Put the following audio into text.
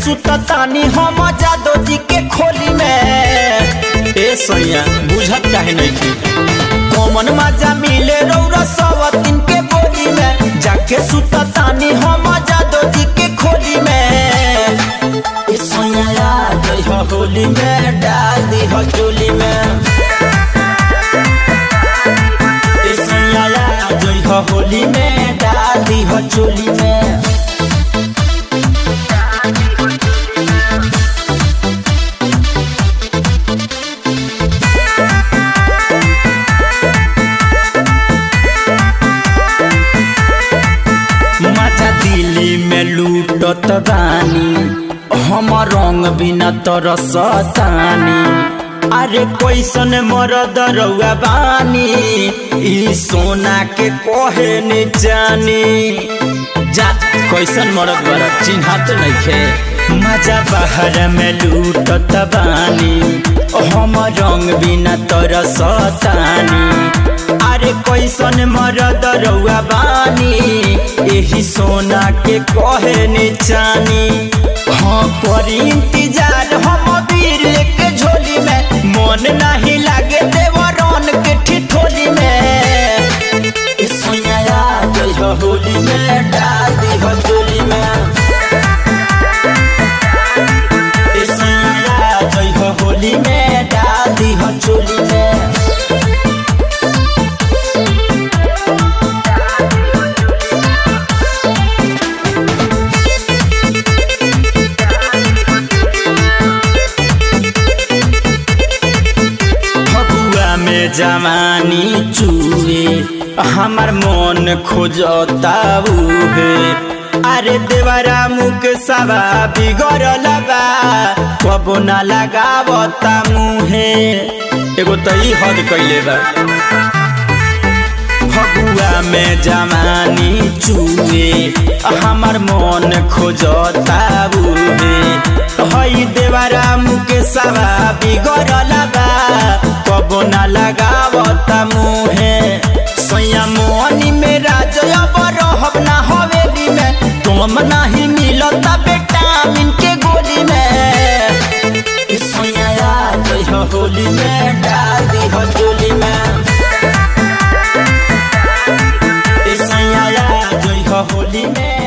सुततानी हम जादो जी के खोली में। ए सैया बुझत काहे नहीं कौन मजा मिले रौरा सवतिन के बोली में। जाके सुततानी हम जादो जी के खोली में। ए सैया आ होली में डाल दी हो चोली में। ए सैया आ होली में डाल दी हो चोली में। दिल्ली में लूटत बानी हम रंग बिना तरसतानी। अरे कैसन मरद रउआ बानी ई सोना के कहे न जानी। जा कैसन मरद बड़ा चिन्हत नइखे। मजा बाहर में लूटत बानी हम रंग बिना तरसतानी। अरे कैसन मरद रउआ बानी यही सोना के कहे न जानी। हाँ करी इंतजार हम वीर लेके झोली में। मन नहीं लागे देवरन के ठिठोली में। सोनिया होली में डाल दी हो चोली में। सोनिया होली में डाल दी हो चोली में। जवानी चूहे हमार मन खोजता है। अरे देवरा मुख सवा बिगड़ल बा कबो ना लगावता मुहे। एगो तई हद कइले बा। फगुआ में जवानी चूहे हमार मन खोजता है। हई देवरा मुख सवा बिगड़ल बा कबो ना लगावता मुहे। सैया मोहनी में राजब रहब ना हवेली में। तुम नहीं मिलता विटामिन के गोली में। सैया होली में डाल दी हो चोली में। सैया होली में।